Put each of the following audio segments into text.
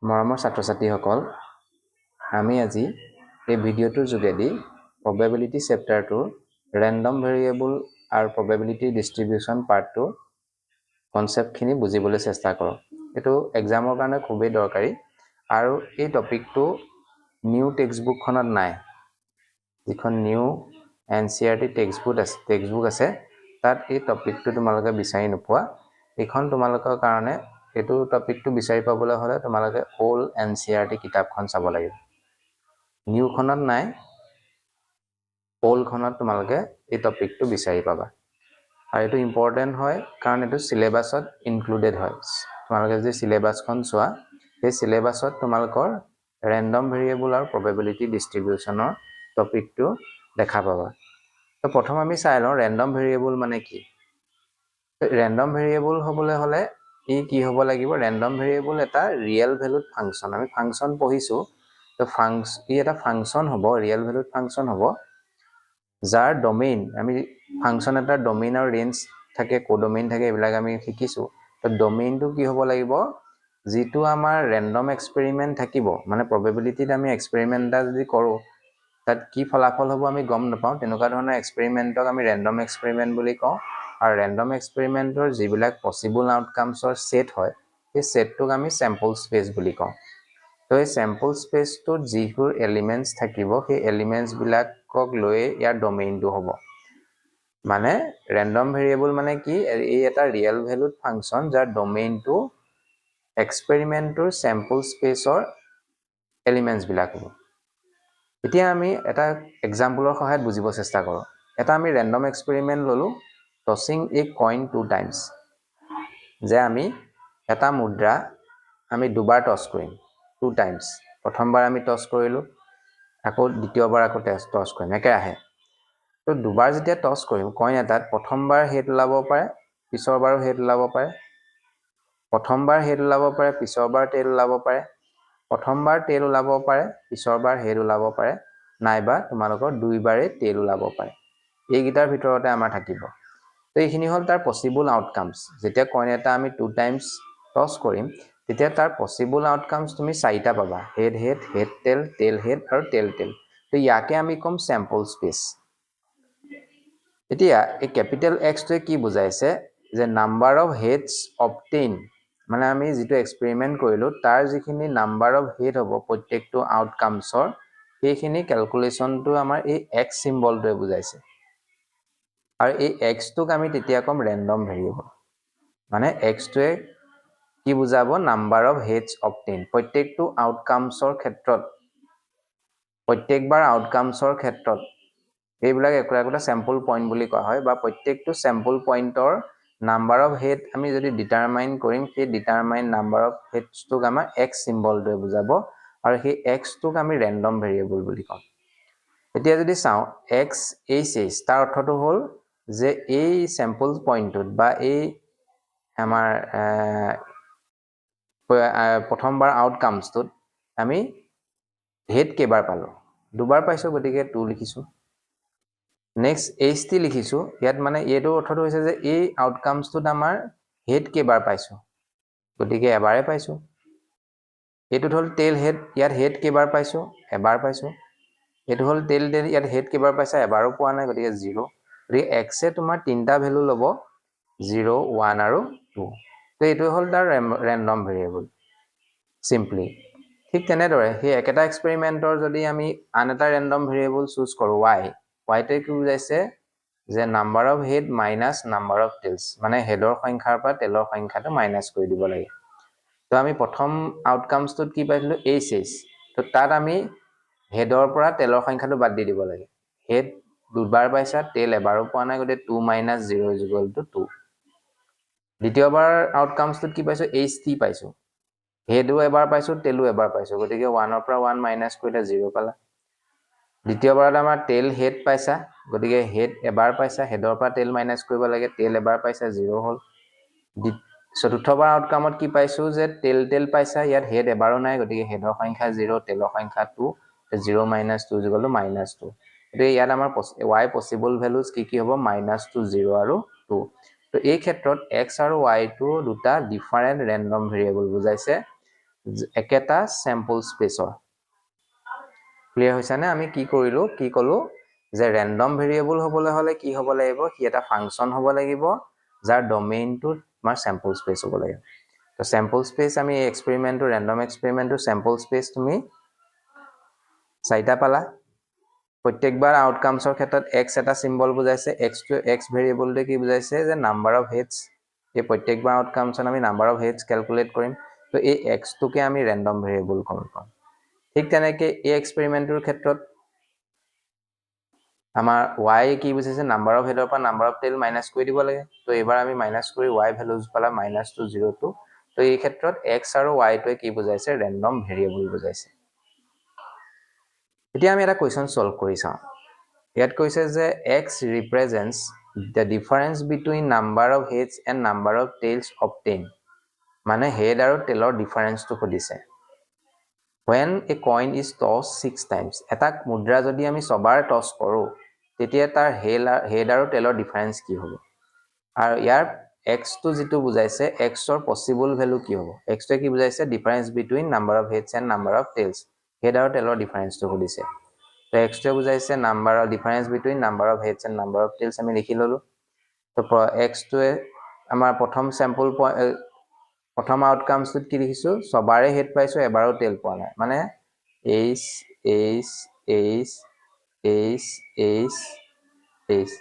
মৰমৰ ছাত্ৰ-ছাত্ৰীসকল, আমি আজি এই ভিডিঅ'টোৰ যোগেদি probability চেপ্টাৰটোৰ random variable আৰু probability distribution পাৰ্টটো কনসেপ্টখিনি বুজিবলৈ চেষ্টা কৰক। এটো এক্সামৰ কাৰণে খুবেই দৰকাৰী আৰু এই টপিকটো নিউ টেক্সটবুকখনত নাই। যিখন নিউ NCERT টেক্সটবুক আছে তাত এই টপিকটো তোমালোকে বিচাৰি নোপোৱা। এইখন তোমালোকৰ কাৰণে এটো টপিকটো বিচাৰি পাবলৈ হলে তোমালোকে ওল্ড NCERT কিতাপখন চাব লাগিব। নিউ খনত নাই, ওল্ড খনত তোমালোকে এই টপিকটো বিচাৰি পাবা। আৰু এটো ইম্পৰ্টেন্ট হয় কাৰণ এটো সিলেবাছত ইনক্লুডেড হয়। তোমালোকে যদি সিলেবাসখন চোৱা, এই সিলেবাসত তোমালোকৰ random variable আৰু probability distributionৰ টপিকটো দেখা পাবা। তো প্ৰথম আমি চাই লওঁ random variable মানে কি। random variable হ'বলৈ হলে ই কি হ'ব লাগিব, random variable এটা real valued function। আমি function পঢ়িছো, তো ই এটা function হ'ব, real valued function হ'ব যাৰ ডোমেইন, আমি ফাংশন এটাৰ ডোমেইন আৰু ৰেঞ্জ থাকে, কোডোমেইন থাকে, এইবিলাক আমি শিকিছো। তো ডোমেইনটো কি হ'ব লাগিব, যিটো আমাৰ ৰেন্ডম এক্সপেৰিমেন্ট থাকিব, মানে প্ৰবেবিলিটিত আমি এক্সপেৰিমেন্ট এটা যদি কৰো তাত কি ফলাফল হ'ব আমি গম নাপাওঁ, তেনেকুৱা ধৰণৰ এক্সপেৰিমেন্টক আমি ৰেন্ডম এক্সপেৰিমেন্ট বুলি কওঁ। আৰু ৰেন্ডম এক্সপেৰিমেন্টৰ যিবিলাক পসিবল আউটকামছৰ সেট হয়, সেই সেটটোক আমি স্যাম্পল স্পেস বুলি কওঁ। তো এই স্যাম্পল স্পেসটোত যিবোৰ এলিমেন্টস থাকিব, সেই এলিমেন্টস বিলাকক লৈ ইয়াৰ ডোমেইনটো হ'ব। মানে random variable মানে কি, এই এটা ৰিয়েল ভ্যালুড ফাংশন যাৰ ডোমেইনটো এক্সপেৰিমেন্টৰ স্যাম্পল স্পেসৰ এলিমেন্টস বিলাক হ'ব। এতিয়া আমি এটা এক্সাম্পলৰ সহায়ত বুজিব চেষ্টা কৰোঁ। এটা আমি ৰেন্ডম এক্সপেৰিমেন্ট ললো, টছিং এ কইন 2 টাইমছ। যে আমি এটা মুদ্ৰা আমি দুবাৰ টছ কৰিম, 2 টাইমছ। প্ৰথমবাৰ আমি টছ কৰিলো, আকৌ দ্বিতীয়বাৰ আকৌ টছ কৰিম একেৰাহে। তো দুবাৰ যেতিয়া টছ কৰিম কইন এটাত, প্ৰথমবাৰ হেড ওলাব পাৰে, পিছৰবাৰো হেড ওলাব পাৰে। প্ৰথমবাৰ হেড ওলাব পাৰে, পিছৰবাৰ টেইল ওলাব পাৰে। প্ৰথমবাৰ টেইল ওলাব পাৰে, পিছৰবাৰ হেড ওলাব পাৰে, নাইবা তোমালোকৰ দুইবাৰে টেইল ওলাব পাৰে। এইকেইটাৰ ভিতৰতে আমাৰ থাকিব। তো এইখিনি হ'ল তাৰ পসিবল আউটকামছ। যেতিয়া কইন এটা আমি 2 টাইমছ টছ কৰিম, তেতিয়া তাৰ পসিবল আউটকামছ তুমি 4টা পাবা, head head, head tail, tail head আৰু টেইল টেইল। তো ইয়াকে আমি কম স্যাম্পল স্পেস। এতিয়া এই ক্যাপিটেল X টোৱে কি বুজাইছে, যে নাম্বাৰ অফ হেডছ অবটেইন, মানে আমি যেটো এক্সপেৰিমেন্ট কৰিলো তাৰ যিখিনি নাম্বাৰ অফ হেড হ'ব প্ৰত্যেকটো আউটকামছৰ, সেইখিনি ক্যালকুলেশনটো আমাৰ এই X সিম্বলটোৱে বুজাইছে। আৰু এই X টোক আমি তেতিয়া কম ৰেন্ডম ভেৰিয়েবল। মানে X টোৱে কি বুজাব, নাম্বাৰ অফ হেডছ অবটেইন, প্ৰত্যেকটো আউটকামছৰ ক্ষেত্ৰত, প্ৰত্যেকবাৰ আউটকামছৰ ক্ষেত্ৰত এইবিলাক একোটা স্যাম্পল পইণ্ট বুলি কোৱা হয়, বা প্ৰত্যেকটো স্যাম্পল পইণ্টৰ নাম্বাৰ অফ হেড আমি যদি ডিটাৰমাইন কৰিম, সেই ডিটাৰমাইন নাম্বাৰ অফ হেডছটোক আমাৰ X সিম্বলটোৱে বুজাব, আৰু সেই X টোক আমি ৰেন্ডম ভেৰিয়েবল বুলি কওঁ। এতিয়া যদি চাওঁ XHH, তাৰ অৰ্থটো হ'ল যে এই স্যাম্পল পইণ্টটোত বা এই আমাৰ প্ৰথমবাৰ আউটকামছটোত আমি হেড কেইবাৰ পালো, দুবাৰ পাইছো, গতিকে 2 লিখিছো। নেক্সট HT লিখিছো, ইয়াত মানে এইটো অৰ্থটো হৈছে যে এই আউটকামছটোত আমাৰ হেড কেইবাৰ পাইছো, গতিকে এবাৰে পাইছো। এইটো হ'ল টেইল হেড, ইয়াত হেড কেইবাৰ পাইছো, এবাৰ পাইছো। এইটো হ'ল টেইল টেইল, ইয়াত হেড কেইবাৰ পাইছা, এবাৰো পোৱা নাই, গতিকে 0। গতিকে X এ তোমাৰ 3টা ভ্যালু ল'ব, 0, 1 আৰু 2। তো এইটো হ'ল তাৰ ৰেন্ডম ভেৰিয়েবল সিম্পলি। ঠিক তেনেদৰে সেই একেটা এক্সপেৰিমেন্টৰ যদি আমি আন এটা ৰেন্ডম ভেৰিয়েবল চুজ কৰো y তে কি বুজাইছে, যে number of head minus number of tales, মানে হেডৰ সংখ্যাৰ পৰা টেইলৰ সংখ্যাটো মাইনাস কৰি দিব লাগে। তো আমি প্ৰথম আউটকামছটোত কি পাইছিলো, HH। তো তাত আমি হেডৰ পৰা টেইলৰ সংখ্যাটো বাদ দি দিব লাগে। হেড দুবাৰ পাইছা, টেইল এবাৰো পোৱা নাই, গতিকে 2 - 0 = 2। দ্বিতীয়বাৰ আউটকামছটোত কি পাইছো, HT পাইছো। হেডও এবাৰ পাইছো, টেইলো এবাৰ পাইছো, গতিকে 1 ৰ পৰা 1 মাইনাস কৰিলে 0 পালা। দ্বিতীয়বাৰত আমাৰ টেইল হেড পাইছা, গতিকে হেড এবাৰ পাইছা, হেডৰ পৰা টেইল মাইনাস কৰিব লাগে, টেইল এবাৰ পাইছা, 0 হ'ল। চতুৰ্থবাৰ আউটকামত কি পাইছো, যে টেইল টেইল পাইছা, ইয়াত হেড এবাৰো নাই, গতিকে হেডৰ সংখ্যা 0, টেইলৰ সংখ্যা 2, 0 - 2 = -2। গতিকে ইয়াত আমাৰ y পসিবল ভ্যালুজ কি হ'ব, -2, 0 আৰু 2। তো এই ক্ষেত্ৰত X আৰু Y টো দুটা ডিফাৰেন্ট ৰেন্ডম ভেৰিয়েবল বুজাইছে, একেটা স্যাম্পল স্পেসৰ ক্লিয়াৰ হৈছে নে আমি কি কলো যে ৰেন্ডম ভেৰিয়েবল হ'বলৈ হলে কি হ'ব লাগিব কি এটা ফাংচন হ'ব লাগিব যাৰ ডমেইনটো তোমাৰ স্যাম্পল স্পেস হ'ব লাগিব তো স্যাম্পল স্পেস আমি এক্সপেৰিমেন্টটো ৰেন্ডম এক্সপেৰিমেন্টটো স্যাম্পল স্পেস তুমি চাইটা পালা প্ৰত্যেকবাৰ আউটকামছৰ ক্ষেত্ৰত x এটা সিম্বল বুজাইছে x ভেৰিয়েবলটো কি বুজাইছে যে নাম্বাৰ অফ হেডছ এই প্ৰত্যেকবাৰ আউটকামছত আমি নাম্বাৰ অফ হেডছ ক্যালকুলেট কৰিম তো এই x টোকে আমি ৰেন্ডম ভেৰিয়েবল কল কৰিম ঠিক তেনেকৈ এই এক্সপেৰিমেন্টৰ ক্ষেত্ৰত আমাৰ y কি বুজাইছে নাম্বাৰ অফ হেডৰ পৰা নাম্বাৰ অফ টেল মাইনাস কৰি দিব লাগে তো এবাৰ আমি মাইনাস কৰি y ভ্যালুজ পালা -2 0 2 তো এই ক্ষেত্ৰত x আৰু y টোৱে কি বুজাইছে ৰেন্ডম ভেৰিয়েবল বুজাইছে এতিয়া আমি এটা কোৱেশ্চন সলভ কৰি চাওঁ ইয়াত কৈছে যে x represents the difference between number of heads and number of tails obtained মানে হেড আৰু টেলৰ ডিফাৰেন্সটো খুদিছে when a coin is tossed 6 times এটা মুদ্ৰা যদি আমি সবাৰ টস কৰো তেতিয়া তাৰ হেড আৰু টেলৰ ডিফাৰেন্স কি হ'ব আৰু ইয়াৰ x টো যেটো বুজাইছে x ৰ পসিবল ভ্যালু কি হ'ব x টো কি বুজাইছে difference between number of heads and number of tales head আৰু টেলৰ ডিফাৰেন্সটো খুদিছে তো x টো বুজাইছে number of difference between number of heads and number of tales আমি লিখি ললো তো x টোৱে আমাৰ প্ৰথম স্যাম্পল প্ৰথম আউটকামছত কি লিখিছো সবাৰে হেড পাইছো এবাৰো টেল পোৱা নাই মানে h h h h h h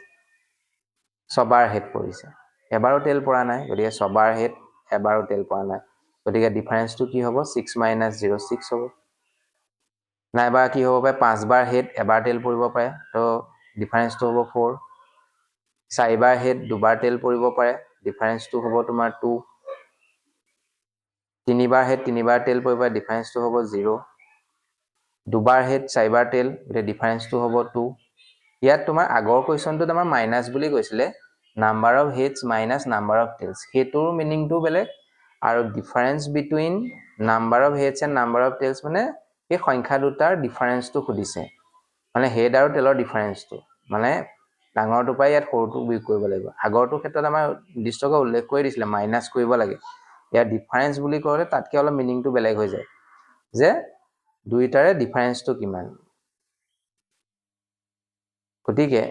সবাৰ হেড পৰিছে এবাৰো টেল পৰা নাই গতিকে সবাৰ হেড এবাৰো টেল পৰা নাই গতিকে ডিফাৰেন্সটো কি হ'ব 6 - 0 6 হ'ব নাইবা কি হ'ব পাৰে 5 বাৰ হেড এবাৰ টেল পৰিব পাৰে তো ডিফাৰেন্সটো হ'ব 4 4 বাৰ হেড দুবাৰ টেল পৰিব পাৰে ডিফাৰেন্সটো হ'ব তোমাৰ 2 3 বাৰ হেড 3 বাৰ টেল পৰিব ডিফাৰেন্সটো হ'ব 0 দুবাৰ হেড 4 বাৰ টেল গতিকে ডিফাৰেন্সটো হ'ব 2 ইয়াত তোমাৰ আগৰ কোৱেশ্চনটো তোমাৰ মাইনাস বুলি কৈছিলে number of heads minus number of tails হেতুৰ মিনিংটো বেলেগ আৰু difference between number of heads and number of tails মানে এই সংখ্যা দুটাৰ ডিফাৰেন্সটো খুদিছে মানে হেড আৰু টেলৰ ডিফাৰেন্সটো মানে ডাঙৰটো পাই ইয়াত সৰুটো বিয়োগ কৰিব লাগিব আগৰটো ক্ষেত্ৰত আমাৰ নিৰ্দিষ্টকৈ উল্লেখ কৰি দিছিলে মাইনাস কৰিব লাগে ইয়াৰ ডিফাৰেন্স বুলি ক'লে তাতকৈ অলপ মিনিংটো বেলেগ হৈ যায় যে দুইটাৰে ডিফাৰেন্সটো কিমান গতিকে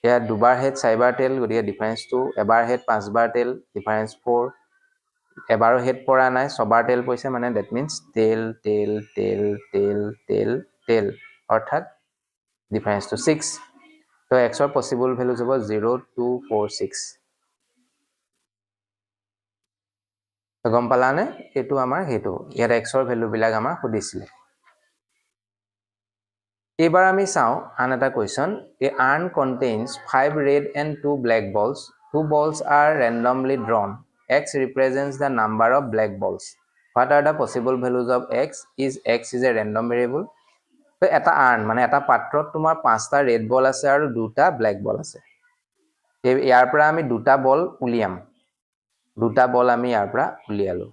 ইয়াত দুবাৰ হেড 4 বাৰ টেল গতিকে ডিফাৰেন্সটো এবাৰ হেড 5 বাৰ টেল ডিফাৰেন্স 4 এবাৰো হেড পৰা নাই সবাৰ টেল পইছে মানে দ্যাট মিন্স টেল টেল টেল টেল টেল টেল অৰ্থাৎ ডিফাৰেন্সটো 6 তো x ৰ পসিবল ভ্যালু হ'ব 0 2 4 6 তো গম পালানে এটো আমাৰ হেতু ইয়াত x ৰ ভ্যালু বিলাক আমাৰ খুদিছিলে এবাৰ আমি চাও আন এটা question a urn contains 5 red and 2 black balls 2 balls are randomly drawn x represents the number of black balls what are the possible values of x is a random variable তো এটা আৰ্ন মানে এটা পাত্ৰত তোমাৰ 5টা ৰেড বল আছে আৰু 2টা ব্ল্যাক বল আছে ইয়াৰ পৰা আমি 2টা বল উলিয়াম 2টা বল আমি ইয়াৰ পৰা উলিয়ালো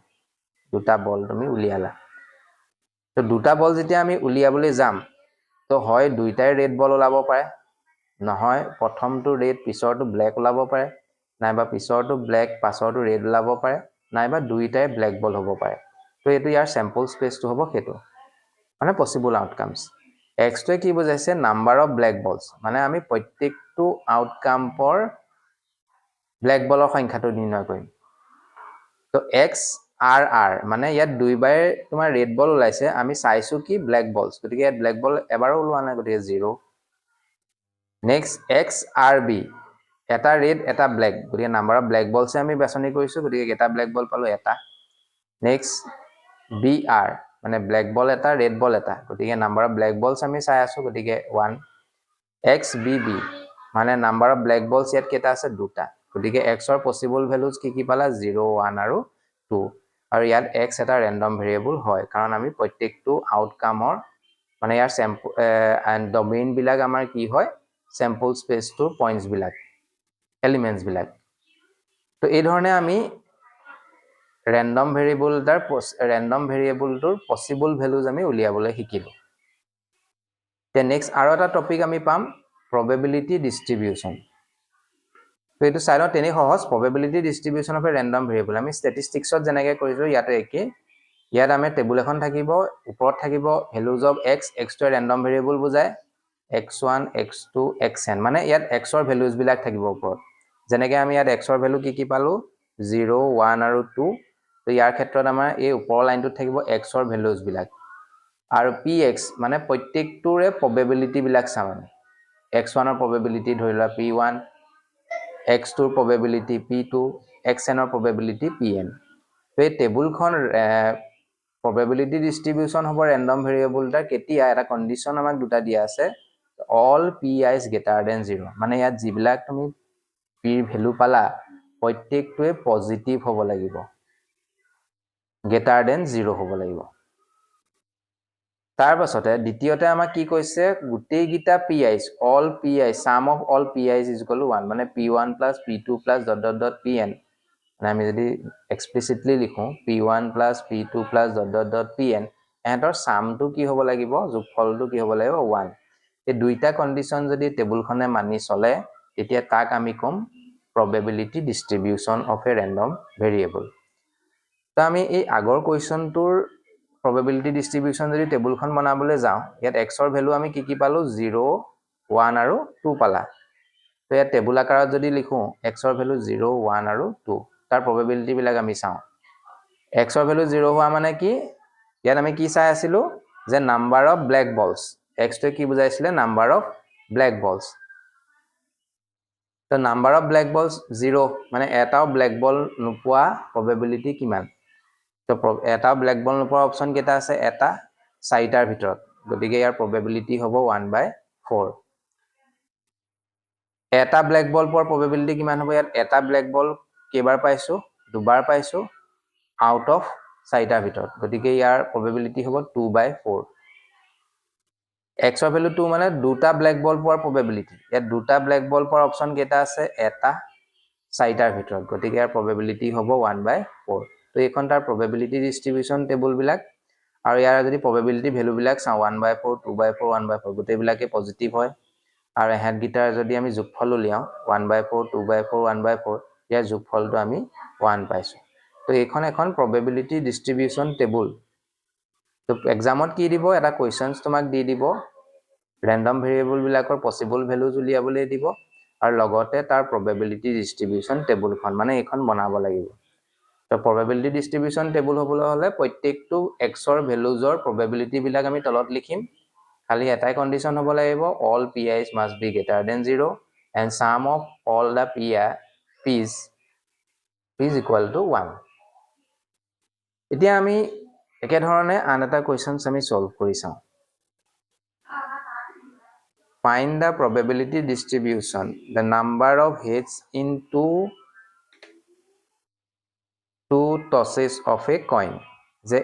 2টা বল তুমি উলিয়ালা তো 2টা বল যেতিয়া আমি উলিয়াবলৈ যাম তো হয় দুইটাই ৰেড বল ওলাব পাৰে নহয় প্ৰথমটো ৰেড পিছৰটো ব্ল্যাক ওলাব পাৰে নাইবা পিছৰটো ব্ল্যাক পাছৰটো ৰেড ওলাব পাৰে নাইবা দুইটাই ব্ল্যাক বল হ'ব পাৰে তো এটো ইয়াৰ স্যাম্পল স্পেসটো হ'ব হেতু মানে পসিবল আউটকামস x টোৱে কি বুজাইছে নাম্বাৰ অফ ব্ল্যাক বলস মানে আমি প্ৰত্যেকটো আউটকাম পৰ ব্ল্যাক বলৰ সংখ্যাটো নিৰ্ণয় কৰিম তো x r r মানে ইয়াত দুইবাৰ তোমাৰ ৰেড বল ওলাইছে আমি চাইছো কি ব্ল্যাক বলস গতিকে ইয়াত ব্ল্যাক বল এবাৰো ওলোৱা নাই গতিকে 0 নেক্সট x r b এটা ৰেড এটা ব্ল্যাক গতিকে নাম্বাৰ অফ ব্ল্যাক বলস আমি বাছনি কৰিছো গতিকে এটা ব্ল্যাক বল পালো এটা নেক্সট b r মানে ব্ল্যাক বল এটা ৰেড বল এটা গতিকে নাম্বাৰ অফ ব্ল্যাক বলস আমি চাই আছো গতিকে 1 x b b মানে নাম্বাৰ অফ ব্ল্যাক বলস ইয়াত কেটা আছে দুটা গতিকে x ৰ পসিবল ভ্যালুজ কি পালা 0 1 আৰু 2 আৰু ইয়াত x এটা ৰেন্ডম ভেৰিয়েবল হয় কাৰণ আমি প্ৰত্যেকটো আউটকামৰ মানে ইয়াৰ স্যাম্পল এন্ড ডমেইন বিলাক আমাৰ কি হয় স্যাম্পল স্পেস টু পয়েন্টস বিলাক এলিমেন্টস বিলাক তো এই ধৰণে আমি ৰেন্ডম ভেৰিয়েবলটোৰ পসিবল ভ্যালুজ আমি উলিয়াবলৈ শিকিলো তে নেক্সট আৰু এটা টপিক আমি পাম probability distribution তো এটো চাইনো তেনে সহজ probability distribution of a random variable আমি statistics ত যেনেকৈ কৰিছো ইয়াতে একে ইয়াত আমি টেবুল এখন থাকিব ওপৰত থাকিব ভ্যালুজ অফ x x টো ৰেন্ডম ভেৰিয়েবল বুজায় x1 x2 xn মানে ইয়াত x ৰ ভ্যালুজ বিলাক থাকিব ওপৰত যেনেকৈ আমি ইয়াত x ৰ ভ্যালু কি পালো 0 1 আৰু 2 তো ইয়াৰ ক্ষেত্ৰত আমাৰ এই ওপৰৰ লাইনটোত থাকিব x ৰ ভ্যালুজ বিলাক আৰু px মানে প্ৰত্যেকটোৰে প্ৰবেবিলিটি বিলাক চাম আমি x1 ৰ প্ৰবেবিলিটি ধৰিলা p1 x2 ৰ প্ৰবেবিলিটি p2 xn ৰ প্ৰবেবিলিটি pn তো এই টেবুলখন probability distribution হ'ব random variable তাৰ কেতিয়া এটা কন্ডিশন আমাক দুটা দিয়া আছে all p is greater than 0 মানে ইয়াত যিবিলাক তুমি p ৰ ভ্যালু পালা প্ৰত্যেকটোৱে পজিটিভ হ'ব লাগিব greater than 0 হ'ব লাগিব তাৰ পাছতে দ্বিতীয়তে আমাক কি কৈছে গোটেই গিটা p is all p is sum of all p is is equal to 1 মানে p1 plus p2 plus dot dot dot pn আমি যদি এক্সপ্লিসিটলি লিখো p1 plus p2 plus dot dot dot pn এহঁতৰ সামটো কি হ'ব লাগিব যোগফলটো কি হ'ব লাগিব 1 এই দুইটা কন্ডিশন যদি টেবুলখনে মানি চলে তেতিয়া তাক আমি কম probability distribution of a random variable তো আমি এই আগৰ কোৱেশ্চনটোৰ probability distribution যদি টেবুলখন বনাবলৈ যাওঁ ইয়াত x ৰ ভ্যালু আমি কি পালো 0 1 আৰু 2 পালা তো ইয়াত টেবুল আকাৰত যদি লিখো x ৰ ভ্যালু 0 1 আৰু 2 তাৰ probability বিলাক আমি চাওঁ x ৰ ভ্যালু 0 হোৱা মানে কি ইয়াত আমি কি চাই আছিলো যে নাম্বাৰ অফ ব্ল্যাক বলস x টো কি বুজাইছিলে নাম্বাৰ অফ ব্ল্যাক বলস তো নাম্বাৰ অফ ব্ল্যাক বলস 0 মানে এটাও ব্ল্যাক বল নোপোৱা probability কিমান তো এটাও ব্ল্যাক বল নোপোৱা অপচন কেটা আছে এটা চাৰিটাৰ ভিতৰত গতিকে ইয়াৰ probability হ'ব 1/4 এটা ব্ল্যাক বল পোৱাৰ probability কিমান হ'ব ইয়াত এটা ব্ল্যাক বল কেইবাৰ পাইছো দুবাৰ পাইছো আউট অফ চাৰিটাৰ ভিতৰত গতিকে ইয়াৰ probability হ'ব 2/4 x ৰ ভ্যালু 2 মানে দুটা ব্ল্যাক বল পোৱাৰ probability ইয়াত দুটা ব্ল্যাক বল পোৱাৰ অপচন কেটা আছে এটা চাৰিটাৰ ভিতৰত গতিকে ইয়াৰ probability হ'ব 1/4 তো এইখন তাৰ probability distribution টেবুল বিলাক আৰু ইয়াৰ যদি probability ভ্যালু বিলাক চাওঁ 1/4 2/4 1/4 গোটেই বিলাকে পজিটিভ হয় আৰু এহেত গিটাৰ যদি আমি যোগফল উলিয়াও 1/4 2/4 1/4 ইয়াৰ যোগফলটো আমি 1 পাইছো তো এইখন এখন probability distribution টেবুল তো এক্সামত কি দিব এটা কোৱেশ্চনস তোমাক দি দিব random variable বিলাকৰ possible values উলিয়াবলৈ দিব আৰু লগতে তাৰ probability distribution টেবুলখন মানে এইখন বনাব লাগিব তো probability distribution টেবুল হ'বলৈ হলে প্ৰত্যেকটো x ৰ ভ্যালুজৰ probability বিলাক আমি তলত লিখিম খালি এটাই কন্ডিশন হ'ব লাগিব all pi's must be greater than 0 and sum of all the p's is equal to 1 এতিয়া আমি একে ধৰণে আন এটা কোৱেশ্চনস আমি সলভ কৰি চাওঁ find the probability distribution the number of heads in two tosses of a coin যে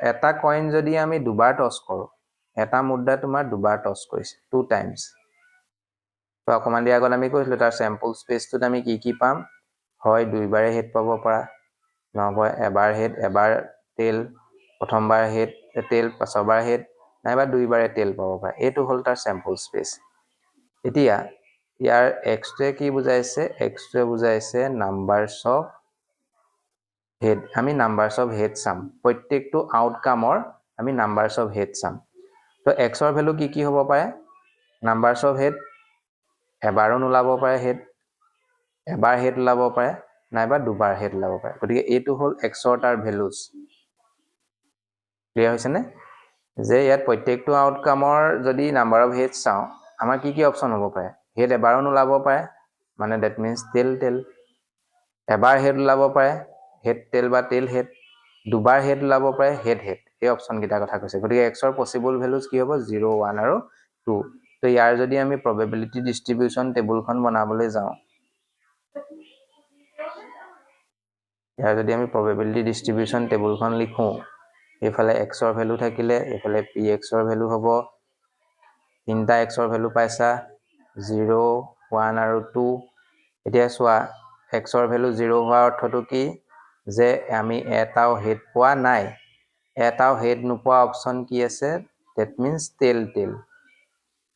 এটা কইন যদি আমি দুবাৰ টস কৰো এটা মুদ্ৰা তোমাৰ দুবাৰ টস কৰিছে 2 টাইমস তো অকমান দিয়া আগত আমি কৈছিলো তাৰ স্যাম্পল স্পেচটোত আমি কি পাম হয় দুইবাৰে হেড পাব পৰা নহব এবাৰ হেড এবাৰ টেল প্ৰথমবাৰ হেড টেল পাছৰবাৰ হেড নাইবা দুইবাৰে টেল পাব পাৰে এইটো হল তাৰ স্যাম্পল স্পেচ এতিয়া ইয়াৰ x টোৱে কি বুজাইছে x টোৱে বুজাইছে নাম্বাৰস অফ হেড আমি নাম্বাৰস অফ হেড চাম প্ৰত্যেকটো আউটকামৰ আমি নাম্বাৰস অফ হেড চাম তো x ৰ ভ্যালু কি হ'ব পাৰে নাম্বাৰস অফ হেড এবাৰো নোলাব পাৰে হেড এবাৰ হেড ওলাব পাৰে নাইবা দুবাৰ হেড ওলাব পাৰে গতিকে এইটো হল x ৰ তাৰ ভ্যালুজ ক্লিয়াৰ হৈছে নে যে ইয়াত প্ৰত্যেকটো আউটকামৰ যদি নাম্বাৰ অফ হেড চাওঁ আমাৰ কি অপচন হ'ব পাৰে হেড এবাৰো নোলাব পাৰে মানে দ্যাট মিন্স টেল এবাৰ হেড ওলাব পাৰে হেড টেল বা টেল হেড দুবাৰ হেড ওলাব পাৰে হেড এই অপচন কিটা কথা কৈছে গতিকে x ৰ পসিবল ভ্যালুজ কি হ'ব 0 1 আৰু 2 তো ইয়াৰ যদি আমি probability distribution টেবুলখন বনাবলৈ যাওঁ ইয়াৰ যদি আমি probability distribution টেবুলখন লিখো এফালে x ৰ ভ্যালু থাকিলে এফালে px ৰ ভ্যালু হ'ব তিনটা x ৰ ভ্যালু পাইছা 0 1 আৰু 2 এতিয়া চোৱা x ৰ ভ্যালু 0 হোৱাৰ অৰ্থটো কি যে আমি এটাও হেড পোৱা নাই এটাও হেড নোপোৱা অপচন কি আছে that means টেল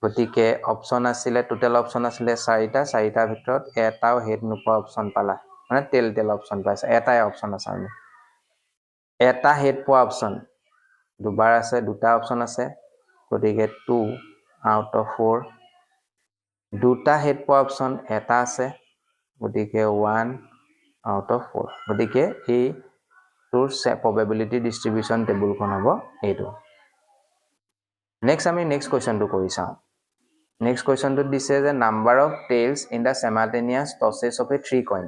গতিকে অপচন আছিল টোটাল অপচন আছিল চাৰিটাৰ ভিতৰত এটাও হেড নোপোৱা অপচন পালা মানে টেল অপচন পাইছা এটাই অপচন আছে এটা হেড পোৱা অপশ্যন দুবাৰ আছে দুটা অপশ্যন আছে গতিকে 2 আউট অফ 4 দুটা হেড পোৱা অপশ্যন এটা আছে গতিকে 1 আউট অফ 4 গতিকে এই তোৰ probability distribution টেবুলখন হ'ব এইটো নেক্সট আমি নেক্সট কোৱেশ্চনটো কৰি চাওঁ নেক্সট কোৱেশ্চনটো দিছে যে number of tales in the simultaneous tosses of a 3 coin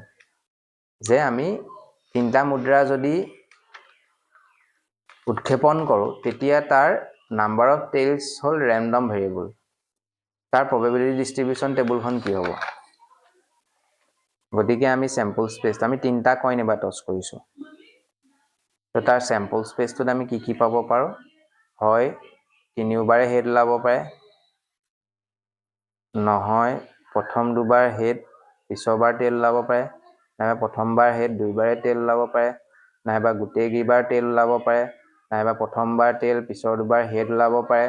যে আমি তিনটা মুদ্ৰা যদি উৎক্ষেপণ কৰো তেতিয়া তাৰ number of tales hall random variable তাৰ probability distribution টেবুলখন কি হ'ব গতিকে আমি স্যাম্পল স্পেস আমি তিনটা কইন এবাৰ টস কৰিছো তো তাৰ স্যাম্পল স্পেসটোত আমি কি পাব পাৰো হয় তিনিবাৰে হেড লাব পাৰে নহয় প্ৰথম দুবাৰ হেড পিছৰবাৰ টেইল লাব পাৰে নাইবা প্ৰথমবাৰ হেড দুইবাৰে টেইল লাব পাৰে নাইবা গোটেই গিবাৰ টেইল লাব পাৰে নাইবা প্ৰথমবাৰ টেইল পিছৰ দুবাৰ হেড লাব পাৰে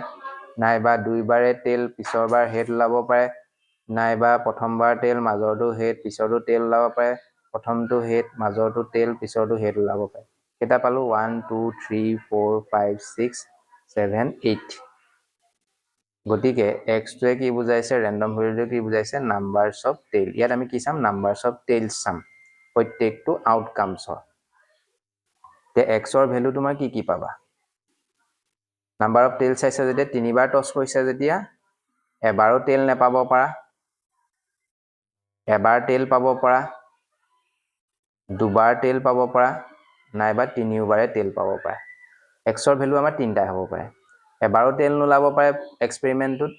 নাইবা দুইবাৰে টেইল পিছৰবাৰ হেড লাব পাৰে নাইবা প্ৰথমবাৰ টেইল মাজৰটো হেড পিছৰটো টেইল লাব পাৰে প্ৰথমটো হেড মাজৰটো টেইল পিছৰটো হেড লাব পাৰে কেটা পালো 1 2 3 4 5 6 7 8 গতিকে x টোৱে কি বুজাইছে ৰেন্ডম ভেৰিয়েবল কি বুজাইছে নাম্বাৰস অফ টেইল ইয়াত আমি কি চাম নাম্বাৰস অফ টেইলছ চাম প্ৰত্যেকটো আউটকামছ তে x ৰ ভ্যালু তোমাৰ কি পাবা নাম্বাৰ অফ টেইল চাইছে যেতিয়া তিনিবাৰ টস কৰিছে যেতিয়া এবাৰো টেইল নেপাব পাৰা এবাৰ টেইল পাব পাৰা দুবাৰ টেইল পাব পাৰা নাইবা তিনিবাৰে টেইল পাব পাৰা x ৰ ভ্যালু আমাৰ তিনটা হ'ব পাৰে এবাৰো টেইল নোলাব পাৰে এক্সপেৰিমেন্টত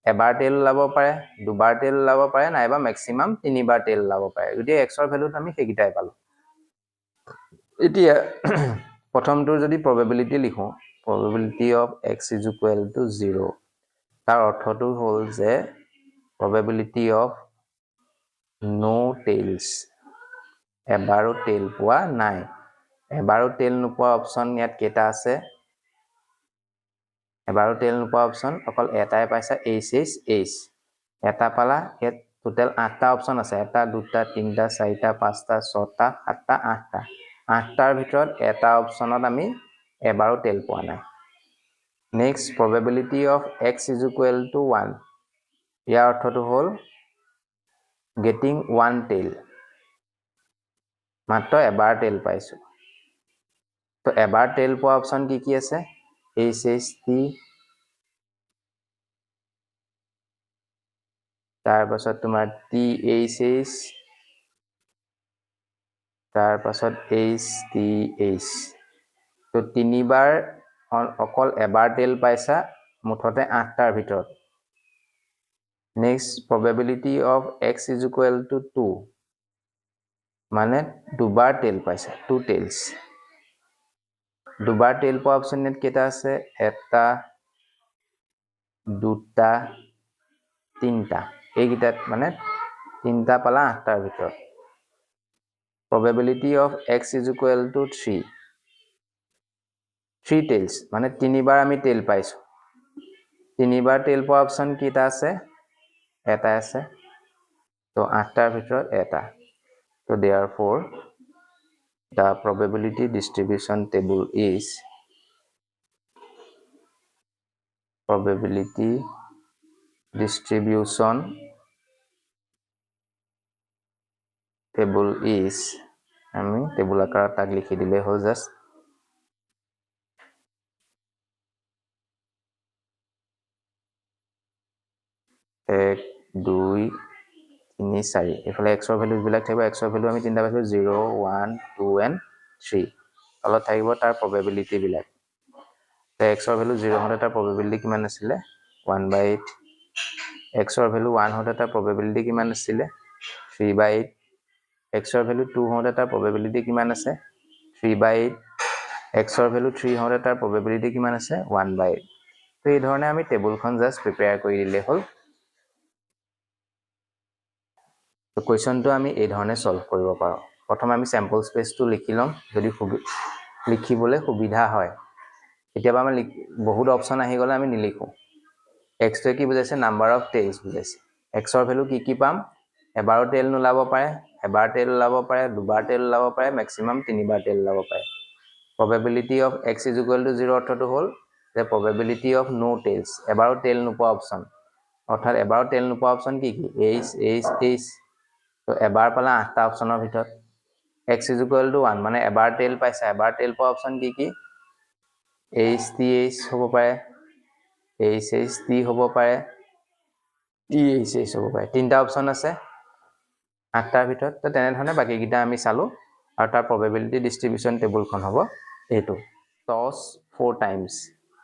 এবাৰ টেইল লাব পাৰে দুবাৰ টেইল লাব পাৰে নাইবা ম্যাক্সিমাম তিনিবাৰ টেইল লাব পাৰে যদি x ৰ ভ্যালুত আমি হেকিটাই পালো এতিয়া প্ৰথমটোৰ যদি probability লিখো probability of x is equal to 0 তাৰ অৰ্থটো হ'ল যে probability of no tails এবাৰো টেইল পোৱা নাই এবাৰো টেইল নোপোৱা অপচন ইয়াত কেটা আছে এবাৰো টেইল নোপোৱা অপচন অকল এটাই পাইছা h এটা পালা ইয়াত টোটাল 8টা অপচন আছে এটা দুটা তিনটা চাৰিটা পাঁচটা ছটা সাতটা আঠটা আঠটাৰ ভিতৰত এটা অপচনত আমি এবাৰো টেইল পোৱা নাই next probability of x is equal to 1 ইয়াৰ অৰ্থটো হ'ল getting one tail মাত্ৰ এবাৰ টেইল পাইছো তো এবাৰ টেইল পোৱা অপচন কি আছে HHT তাৰ পাছত তোমাৰ THH তাৰ পাছত HTH তো তিনিবাৰ অকল এবাৰ টেইল পাইছা মুঠতে 8টাৰ ভিতৰত next probability of x is equal to 2 মানে দুবাৰ টেইল পাইছা টু টেইলছ দুবাৰ টেইল পোৱা অপচন নেট কেটা আছে এটা দুটা তিনটা এইগিটাত মানে তিনটা পালা 8টাৰ ভিতৰত probability of x is equal to 3 tails মানে তিনিবাৰ আমি টেইল পাইছো তিনিবাৰ টেইল পোৱা অপচন কেটা আছে এটা আছে তো 8টাৰ ভিতৰত এটা so therefore the probability distribution table is probability distribution table is আমি টেবুল আকাৰত তাক লিখি দিলে হ'ল জাস্ট 1 2 3 4 এফালে x ৰ ভ্যালু বিলাক থাকিব x ৰ ভ্যালু আমি তিনটা পাইছো 0 1 2 and 3 তলত থাকিব তাৰ probability বিলাক তো x ৰ ভ্যালু 0 হতে তাৰ probability কিমান আছিল 1/8 x ৰ ভ্যালু 1 হতে তাৰ probability কিমান আছিল 3/8 x ৰ ভ্যালু 2 হতে তাৰ probability কিমান আছে 3/8 x ৰ ভ্যালু 3 হতে তাৰ probability কিমান আছে 1/8 তো এই ধৰণে আমি টেবুলখন জাস্ট প্ৰিপেয়াৰ কৰি দিলে হ'ল তো কোৱেশ্চনটো আমি এই ধৰণে সলভ কৰিব পাৰো প্ৰথম আমি স্যাম্পল স্পেসটো লিখি লম যদি লিখিবলৈ সুবিধা হয় এতিয়াবা আমি বহুত অপচন আহি গলে আমি নিলিখো x টো কি বুজাইছে নাম্বাৰ অফ টেইলছ বুজাইছে x ৰ ভ্যালু কি পাম এবাৰো টেইল নোলাব পাৰে এবাৰ টেইল ওলাব পাৰে দুবাৰ টেইল ওলাব পাৰে ম্যাক্সিমাম তিনিবাৰ টেইল ওলাব পাৰে probability of x is equal to 0 অৰ্থটো হ'ল যে probability of no tails এবাৰো টেইল নোপোৱা অপচন অৰ্থাৎ এবাৰো টেইল নোপোৱা অপচন কি কি h তো এবাৰ পালা 8টা অপচনৰ ভিতৰত x is equal to 1 মানে এবাৰ টেইল পাইছা এবাৰ টেইল পোৱা অপচন কি কি h হ'ব পাৰে h হ'ব পাৰে t হ'ব পাৰে তিনটা অপচন আছে 8টাৰ ভিতৰত তো তেনেধৰণে বাকিকেইটা আমি চালো আৰু তাৰ probability distribution টেবুলখন হ'ব এইটো toss 4 times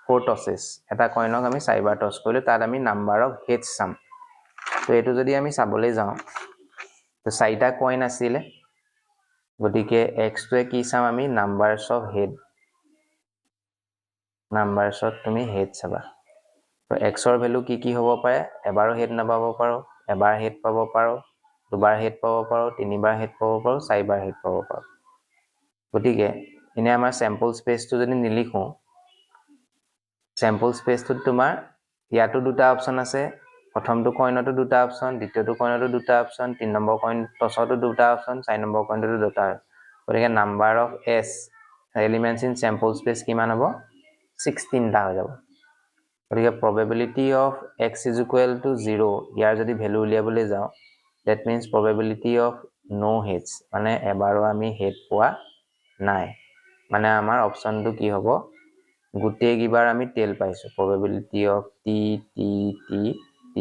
4 tosses এটা কইনক আমি 4 বাৰ টছ কৰিলো তাত আমি নাম্বাৰ অফ হেডছ চাম তো এইটো যদি আমি চাবলৈ যাওঁ তো 4টা কইন আছিলে গতিকে x টোৱে কি চাম আমি নাম্বাৰছ অফ হেড নাম্বাৰছত তুমি হেড চাবা তো x ৰ ভ্যালু কি কি হ'ব পাৰে এবাৰো হেড নাপাব পাৰো এবাৰ হেড পাব পাৰো দুবাৰ হেড পাব পাৰো তিনিবাৰ হেড পাব পাৰো চাৰিবাৰ হেড পাব পাৰো গতিকে এনে আমাৰ স্যাম্পল স্পেচটো যদি নিলিখো স্যাম্পল স্পেচটোত তোমাৰ ইয়াতো দুটা অপচন আছে প্ৰথমটো কইনতো দুটা অপচন দ্বিতীয়টো কইনতো দুটা অপচন 3 নম্বৰ কইন টছতো দুটা অপচন 4 নম্বৰ কইনতো দুটা গতিকে number of s elements in sample space কিমান হ'ব 16 টা হৈ যাব গতিকে probability of x is equal to 0 ইয়াৰ যদি ভ্যালু উলিয়াবলৈ যাওঁ that means probability of no heads মানে এবাৰো আমি হেড পোৱা নাই মানে আমাৰ অপচনটো কি হ'ব গুটেই কিবাৰ আমি টেল পাইছো probability of t t t t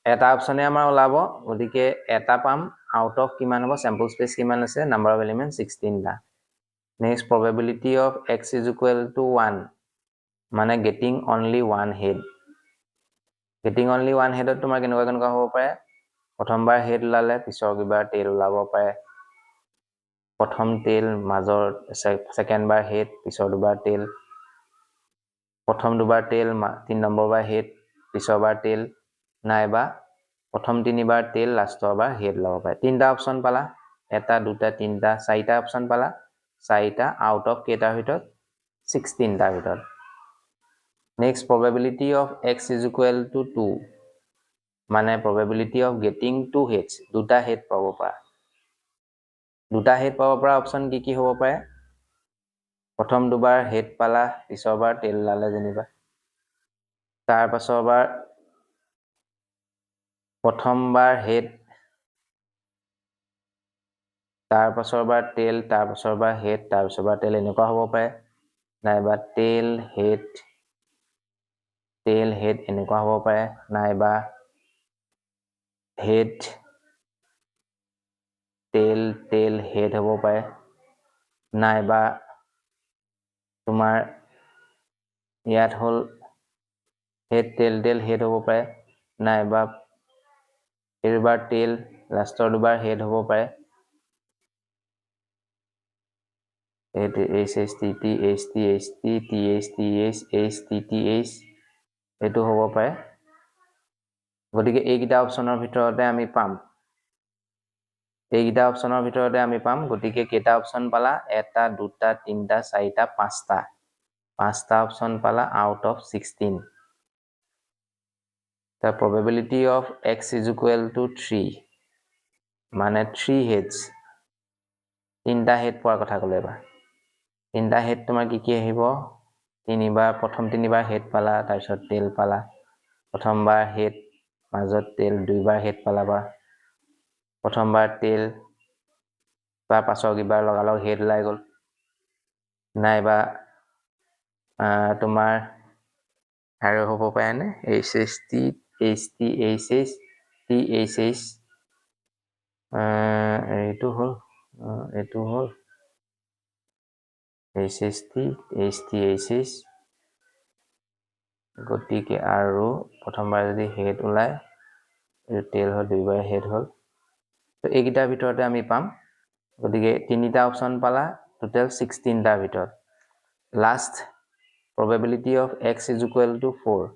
এটা অপচনে আমাৰ ওলাব গতিকে এটা পাম আউট অফ কিমান হ'ব স্যাম্পল স্পেচ কিমান আছে নাম্বাৰ অফ এলিমেন্ট 16 টা next probability of x is equal to 1 মানে getting only one head তোমাৰ কেনেকুৱা হ'ব পাৰে প্ৰথমবাৰ হেড ওলালে পিছৰ কিবাৰ টেল ওলাব পাৰে প্ৰথম টেল মাজৰ সেকেন্ড বাৰ হেড পিছৰ দুবাৰ টেল প্ৰথম দুবাৰ টেল 3 নম্বৰ বাৰ হেড পিছৰ বাৰ টেল নাইবা প্ৰথম তিনিবাৰ টেল লাষ্টৰ বাৰ হেড ওলাব পাৰে তিনটা অপচন পালা এটা দুটা তিনটা চাৰিটা অপচন পালা চাৰিটা আউট অফ কেইটাৰ ভিতৰত 16 টাৰ ভিতৰত next probability of x is equal to 2 মানে probability of getting two heads দুটা হেড পাব পৰা অপচন কি হ'ব পাৰে প্ৰথম দুবাৰ হেড পালা পিছৰ বাৰ টেল লালে যেনিবা তাৰ পাছৰ বাৰ প্ৰথমবাৰ হেড তাৰ পাছৰ বাৰ টেল তাৰ পাছৰ বাৰ হেড তাৰ পাছৰ বাৰ টেল এনেকুৱা হ'ব পাৰে নাইবা টেল হেড এনেকুৱা হ'ব পাৰে নাইবা হেড টেল হেড হ'ব পাৰে নাইবা তোমাৰ ইয়াত হ'ল হেড টেল হেড হ'ব পাৰে নাইবা এবাৰ টেল লাষ্টৰ দুবাৰ হেড হ'ব পাৰে এইটো হ'ব পাৰে গতিকে এইকেইটা অপচনৰ ভিতৰতে আমি পাম গতিকে কেইটা অপচন পালা এটা দুটা তিনটা চাৰিটা পাঁচটা অপচন পালা out of 16 the probability of x is equal to 3 মানে 3 heads তিনটা হেড পোৱাৰ কথা ক'লে এবাৰ তিনটা হেড তোমাৰ কি আহিব প্ৰথম তিনিবাৰ হেড পালা তাৰপিছত টেল পালা প্ৰথমবাৰ হেড মাজত টেল দুইবাৰ হেড পালা বা প্ৰথমবাৰ টেল বা পাছৰ কিবাৰ লগালগ হেড ওলাই গ'ল নাইবা তোমাৰ আৰু হ'ব পাৰে নে HST এইটো হ'ল HST গতিকে আৰু প্ৰথমবাৰ যদি হেড ওলাই টেল হ'ল দুইবাৰ হেড হ'ল তো এইকেইটাৰ ভিতৰতে আমি পাম গতিকে তিনিটা অপচন পালা টোটেল 16 টাৰ ভিতৰত last probability of x is equal to 4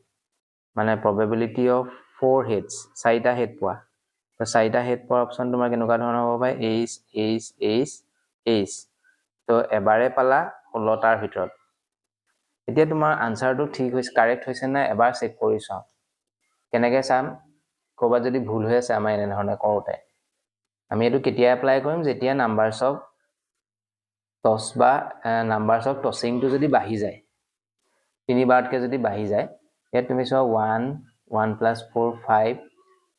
মানে probability of 4 heads চাৰিটা হেড পোৱা তো চাৰিটা হেড পোৱাৰ অপচন তোমাৰ কেনেকুৱা ধৰণৰ হ'ব পাৰে H তো এবাৰে পালা 16 টাৰ ভিতৰত এতিয়া তোমাৰ আনসাৰটো ঠিক হৈছে কাৰেক্ট হৈছে না এবাৰ চেক কৰি চাও কেনেকৈ চাম ক'ৰবাত যদি ভুল হৈ আছে আমাৰ এনে ধৰণে কৰোঁতে আমি এটো কেতিয়া এপ্লাই কৰিম যেতিয়া নাম্বাৰছ অফ টস বা নাম্বাৰছ অফ টসিংটো যদি বাঢ়ি যায় তিনিবাৰতকৈ যদি বাঢ়ি যায় ইয়াত তুমি চোৱা 1 1 + 4 5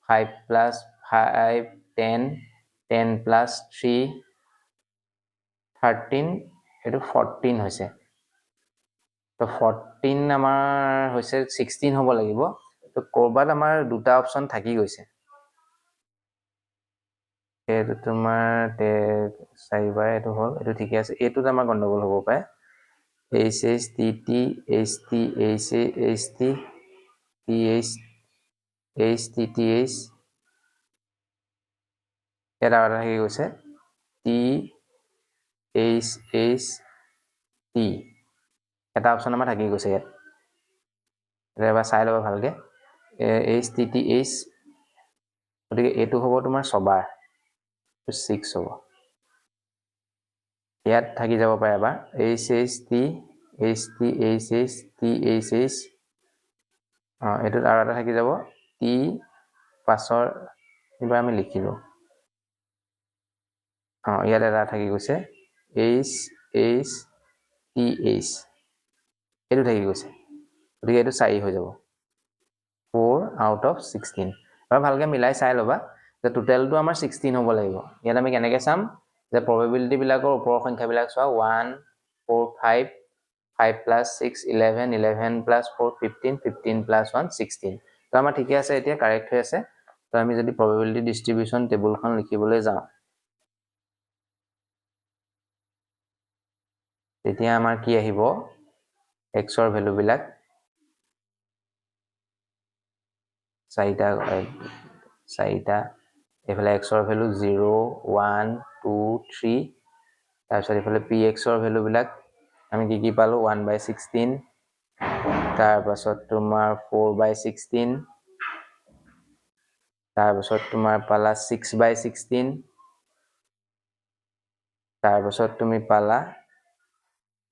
5 + 5 10 10 + 3 13 এটো 14 হৈছে তো 14 আমাৰ হৈছে 16 হ'ব লাগিব তো কৰবাত আমাৰ দুটা অপচন থাকি গৈছে এটো তোমাৰ 4বাৰ এটো হ'ল এটো ঠিকে আছে এটোত আমাৰ গণ্ডগোল হ'ব পাৰে HHTT HT HHT TH HTTH এটা থাকি গৈছে THHT এটা অপচন আমাৰ থাকি গৈছে ইয়াত এবাৰ চাই ল'বা ভালকে HTTH গতিকে এটো হ'ব তোমাৰ 6বাৰ 6 হ'ব ইয়াত থাকি যাব পাৰে এবাৰ HHT HT HH THH এটোত আৰু এটা থাকি যাব T পাছৰ এবাৰ আমি লিখিলো ইয়াত এটা থাকি গৈছে HHTH এটো থাকি গৈছে গতিকে এটো 4 হৈ যাব 4 out of 16 আৰু ভালকে মিলাই চাই ল'বা যে টোটেলটো আমাৰ 16 হ'ব লাগিব ইয়াত আমি কেনেকৈ চাম যে probability বিলাকৰ ওপৰৰ সংখ্যাবিলাক চোৱা 1 4 5 5 + 6 11 11 + 4 15 15 + 1 16 তো আমাৰ ঠিকে আছে এতিয়া কাৰেক্ট হৈ আছে তো আমি যদি probability distribution টেবুলখন লিখিবলৈ যাওঁ তেতিয়া আমাৰ কি আহিব x ৰ ভ্যালু বিলাক চাৰিটা এফালে x ৰ ভ্যালু 0 1 2 3 তাৰপিছত এফালে px ৰ ভ্যালু বিলাক আমি কি পালো 1/16 তাৰপিছত তোমাৰ 4/16 তাৰপিছত তোমাৰ পালা 6/16 তাৰপিছত তুমি পালা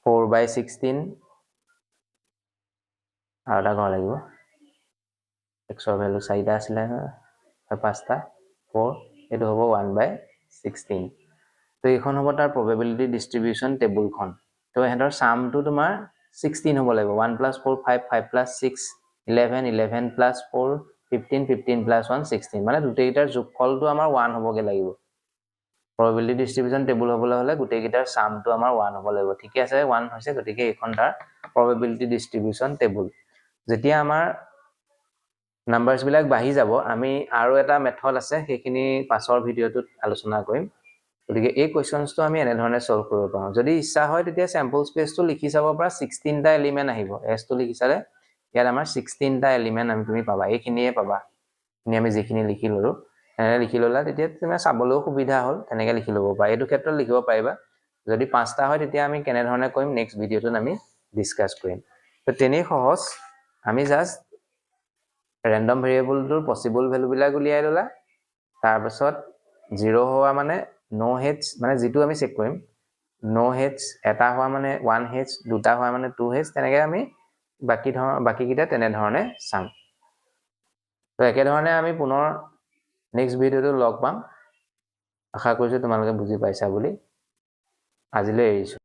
4/16 আৰু এটা ঘৰ লাগিব x ৰ ভ্যালু 4টা আছিল হয় 5টা 4 এটো হ'ব 1/16 তো এইখন হ'ব তাৰ probability distribution টেবুলখন তো এহেতৰ সামটো তোমাৰ 16 হ'ব লাগিব 1 + 4 5 5 + 6 11 11 + 4 15 15 + 1 16 মানে দুটেইটাৰ যোগফলটো আমাৰ 1 হ'বগে লাগিব probability distribution টেবুল হ'বলৈ হলে গুটেইকেইটাৰ সামটো আমাৰ 1 হ'ব লাগিব ঠিক আছে 1 হৈছে গতিকে এইখন তাৰ probability distribution টেবুল যেতিয়া আমাৰ নাম্বাৰছ বিলাক বাঢ়ি যাব আমি আৰু এটা মেথড আছে সেইখিনি পাছৰ ভিডিওটোত আলোচনা কৰিম গতিকে এই কোৱেশ্চনটো আমি এনে ধৰণে সলভ কৰিব পাৰোঁ যদি ইচ্ছা হয় তেতিয়া স্যাম্পল স্পেচটো লিখি চাব পৰা 16টা এলিমেন্ট আহিব s টো লিখিছালে ইয়াত আমাৰ 16টা এলিমেন্ট তুমি পাবা এইখিনিয়ে পাবা আমি যিখিনি লিখি ললো এনে লিখি ললা তেতিয়া তুমি চাবলৈও সুবিধা হ'ল তেনেকৈ লিখি ল'ব পাৰা এইটো ক্ষেত্ৰত লিখিব পাৰিবা যদি 5টা হয় তেতিয়া আমি কেনে ধৰণে কৰিম নেক্সট ভিডিওটোত আমি ডিসকাস কৰিম তো তেনেই সহজ আমি জাস্ট random variable টোৰ পসিবল ভ্যালু বিলাক উলিয়াই ললা তাৰ পাছত 0 হোৱা মানে নো হেডছ মানে যেটো আমি চেক কৰিম নো হেডছ এটা হোৱা মানে 1 হেডছ দুটা হোৱা মানে 2 হেডছ তেনেকৈ আমি বাকি কিটা তেনে ধৰণে চাম তো একে ধৰণে আমি পুনৰ নেক্সট ভিডিওটো লগ পাম আশা কৰিছো তোমালোকে বুজি পাইছা বুলি আজিলৈ এৰিছো